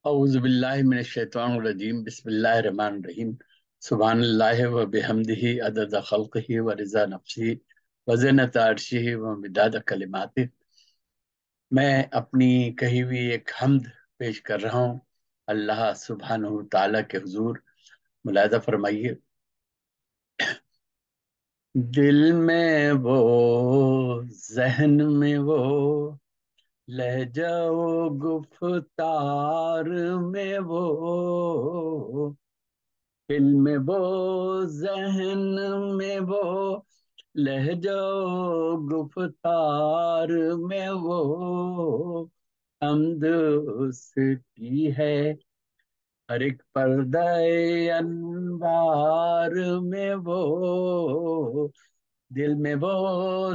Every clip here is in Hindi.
औज़ुबिल्लाहि मिनश्शैतानिर्रजीम बिस्मिल्लाहिर्रहमानिर्रहीम सुब्हानल्लाहि व बिहम्दिही अदद खल्क़िही व रिज़ा नफ्सिही व ज़ीनत अर्शिही व मिदाद कलिमातिही। मैं अपनी कही हुई एक हम्द पेश कर रहा हूँ अल्लाह सुब्हानहू तआला के हुजूर। मुलाहिज़ा फरमाइए। दिल में वो, जहन में वो, लहजा वो, गुफ्तार में वो, दिल में वो, जहन में वो, लहजा वो, गुफ्तार में वो, हमद उसकी है हर एक पर्दाए अनवार में वो, दिल में वो,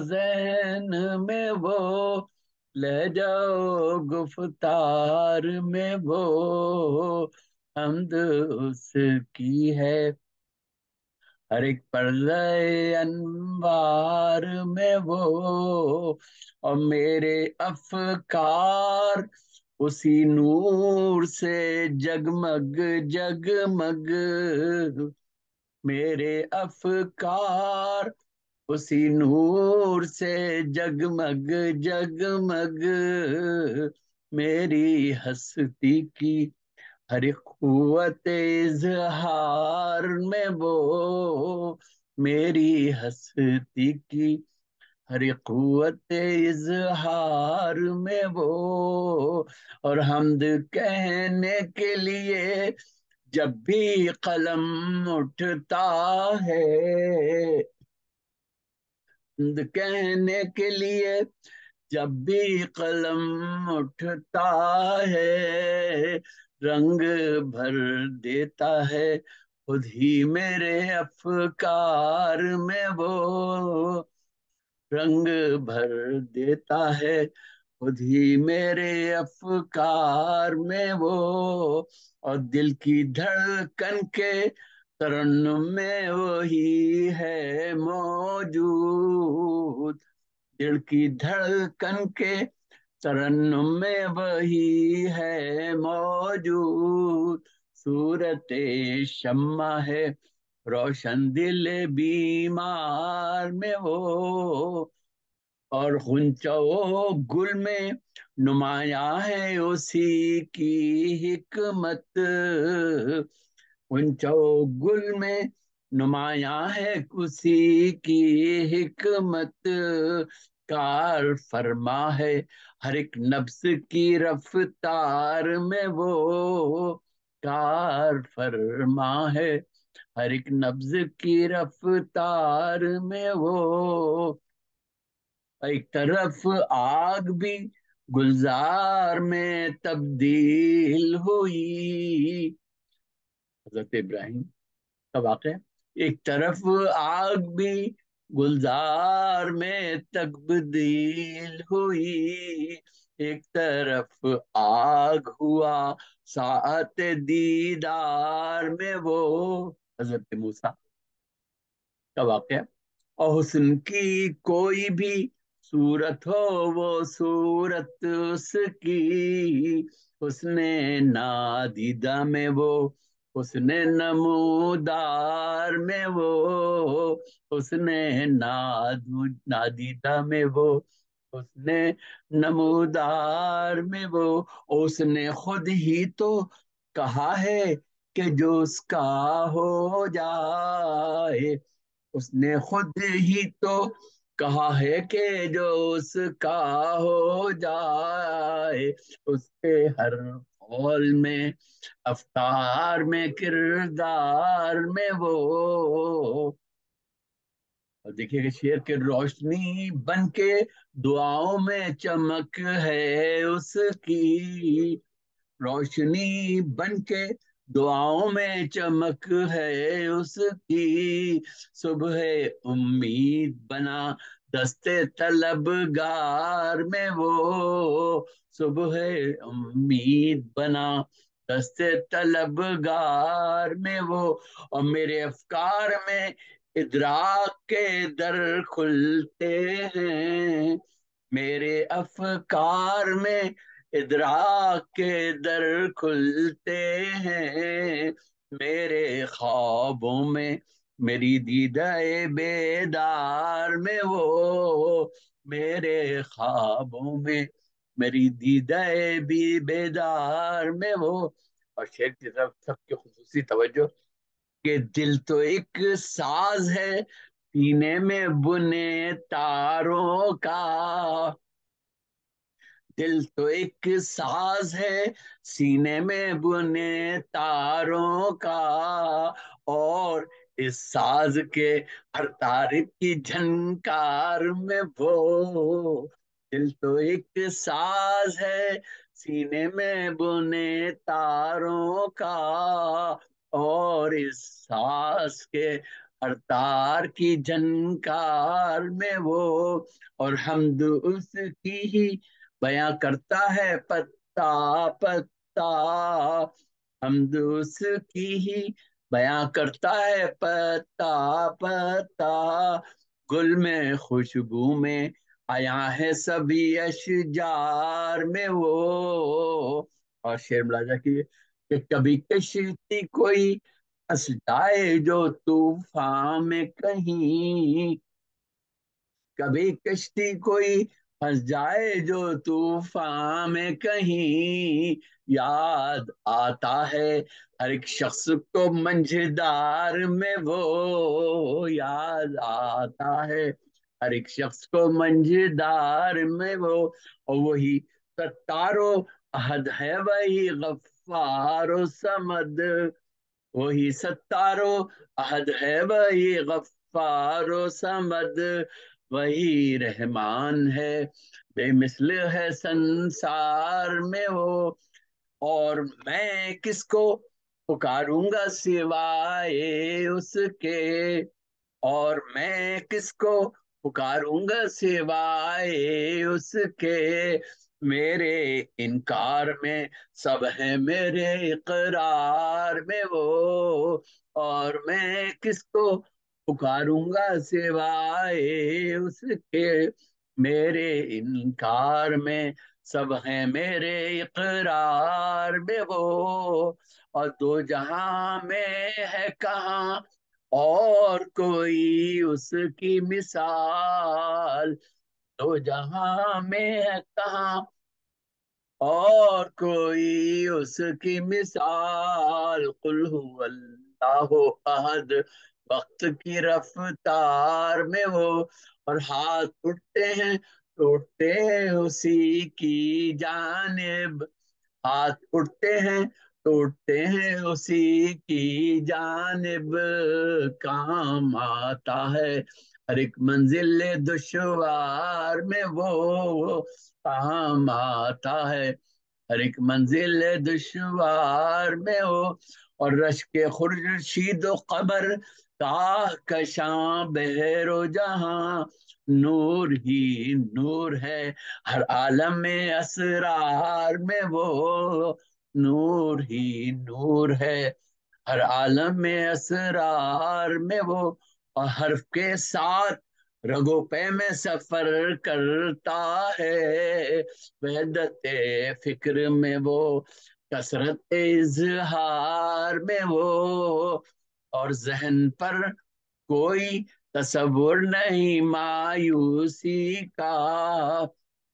जहन में वो, ले जाओ गुफ्तार में वो, हमद उसकी है हर एक पर्दाए अनवार में वो। और मेरे अफकार उसी नूर से जगमग जगमग, मेरे अफकार उसी नूर से जगमग जगमग, मेरी हस्ती की हर एक कुव्वत इजहार में वो, मेरी हस्ती की हर एक कुव्वत इजहार में वो। और हमद कहने के लिए जब भी कलम उठता है, हमद कहने के लिए जब भी कलम उठता है, रंग भर देता है खुद ही मेरे अफकार में वो, रंग भर देता है खुद ही मेरे अफकार में वो। और दिल की धड़कन के तरन्नुम में वही है मौजूद, दिल की धड़कन के तरन्नुम में वही है मौजूद। सूरत शम्मा है रोशन दिल बीमार में वो, और गुंचो गुल में नुमाया है उसी की हिकमत, गुंचो गुल में नुमाया है उसी की हिकमत। कार फरमा है हर एक नफ्स की रफ्तार में वो, कार फरमा है हर एक नब्ज की रफ्तार में वो। एक तरफ आग भी गुलजार में तब्दील हुई, हजरत इब्राहिम का वाक़या है। एक तरफ आग भी गुलजार में तब्दील हुई, एक तरफ आग हुआ सात दीदार में वो, हजरत मूसा का वाक़या है। और हुस्न की कोई भी सूरत हो वो सूरत उसकी, उसने नादीदा में वो, उसने नमूदार में वो, उसने नादीदा में वो, उसने नमूदार में वो। उसने खुद ही तो कहा है कि जो उसका हो जाए, उसने खुद ही तो कहा है कि जो उसका हो जाए, उसके हर कौल में, अफ्तार में, किरदार में वो। और देखिए शेर के रोशनी बन के दुआओं में चमक है उसकी, रोशनी बन के दुआओं में चमक है उसकी। सुबह उम्मीद बना दस्ते तलबगार में वो, सुबह उम्मीद बना दस्ते तलबगार में वो। और मेरे अफकार में इदराक के दर खुलते हैं, मेरे अफकार में इदराक के दर खुलते हैं मेरे ख्वाबों में, मेरी दीदाए बेदार में वो, मेरे ख्वाबों में, मेरी दीदाए भी बेदार में वो। और शेर की तरफ सबके खुसूसी तवज्जो कि दिल तो एक साज है सीने में बुने तारों का, दिल तो एक साज है सीने में बुने तारों का, और इस साज के हर तार की झनकार में वो, दिल तो एक साज है सीने में बुने तारों का, और इस साज के हर तार की झनकार में वो, और हमद उसकी ही बयां करता है पत्ता पत्ता, हमद उसकी ही बयां करता है पत्ता पत्ता, गुल में खुशबू में आया है सभी अशजार में वो। और शेर मुलाजा की कि कभी कश्ती कोई फंस जाए जो तूफान में कहीं, कभी कश्ती कोई फंस जाए जो तूफान में कहीं, याद आता है हर एक शख्स को मंझदार में वो, याद आता है हर एक शख्स को मंझदार में वो, और वही सत्तारो अहद है वही गफ्फारो समद, वही सत्तारो अहद है वही गफ्फारो समद, वही रहमान है बेमिसल है संसार में वो, और मैं किसको पुकारूंगा सिवाय उसके, और मैं किसको पुकारूंगा सिवाय उसके, मेरे इनकार में सब है मेरे इकरार में वो, और मैं किसको पुकारूंगा सिवाय उसके, मेरे इनकार में सब है मेरे इकरार में वो, और दो जहां में है कहाँ और कोई उसकी मिसाल, दो जहां में है कहाँ और कोई उसकी मिसाल, कुल हुवल्लाहु अहद वक्त की रफ्तार में वो, और हाथ उठते हैं तो उठते हैं उसी की जानिब, हाथ उठते हैं तो उठते हैं उसी की जानिब, काम आता है हर एक मंजिल दुश्वार में वो, काम आता है हर एक मंजिल दुश्वार में हो, और रश के खुर्शीद कबर ताह कशां बहरो जहां, नूर ही नूर है हर आलम में असरार में वो, नूर ही नूर है हर आलम में असरार में वो, और हर्फ के साथ रगो पे में सफर करता है, वहदत फिक्र में वो, कसरत इजहार में वो, और जहन पर कोई तसव्वुर नहीं मायूसी का,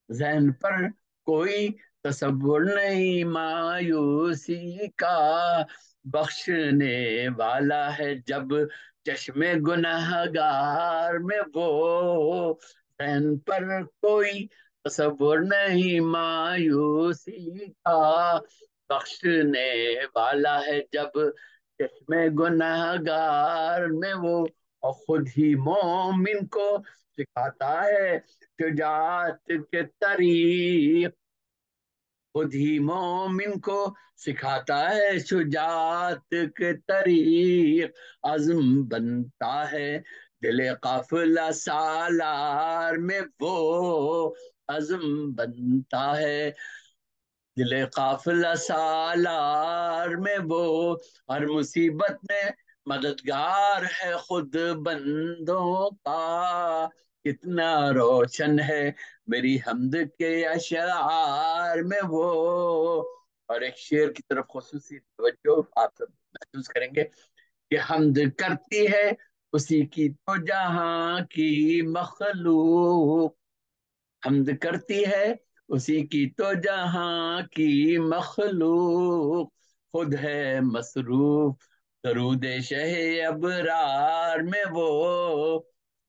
जहन पर कोई तसव्वुर नहीं मायूसी का, बख्शने वाला है जब चश्मे गुनहगार में वो, जहन पर कोई तसव्वुर नहीं मायूसी का, बख्शने वाला है जब चश्मे गुनहगार में वो, और खुद ही मोमिन को सिखाता है शुजात के तरीक, खुद ही मोमिन को सिखाता है शुजात के तरीक, अज़्म बनता है दिल काफिला सालार में वो, अज़्म बनता है दिल काफिला सालार में वो, हर मुसीबत में मददगार है खुद बंदों का, कितना रोशन है मेरी हमद के अशआर में वो। और एक शेर की तरफ खुसूसी तवज्जो आप सब महसूस करेंगे कि हमद करती है उसी की तो जहां की मखलूक। हमद करती है उसी की तो जहां की मखलूक। खुद है मसरूफ दरूद शह अबरार में वो।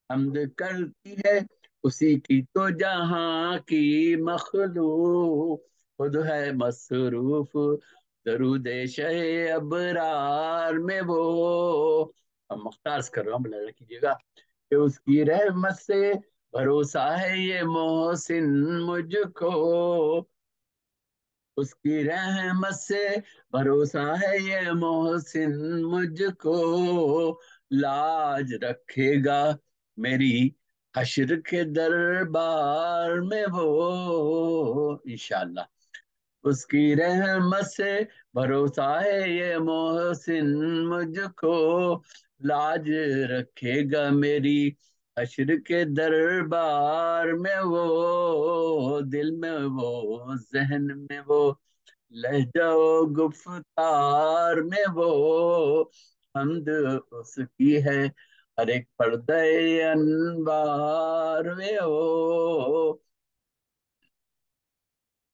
हमद करती है उसी की तो जहां की मखलूक। खुद है मसरूफ दरूद शह अबरार में वो। अब मुख्तार से कर रहा हूँ, बला कीजिएगा कि उसकी रहमत से भरोसा है ये मोहसिन मुझको। उसकी रहमत से भरोसा है ये मोहसिन मुझको। लाज रखेगा मेरी हश्र के दरबार में वो, इंशाअल्लाह। उसकी रहमत से भरोसा है ये मोहसिन मुझको। लाज रखेगा मेरी हश्र के दरबार में वो। दिल में वो जहन में वो लहजा वो गुफ्तार में वो। हमद उसकी है हर एक पर्दे अनवार में वो।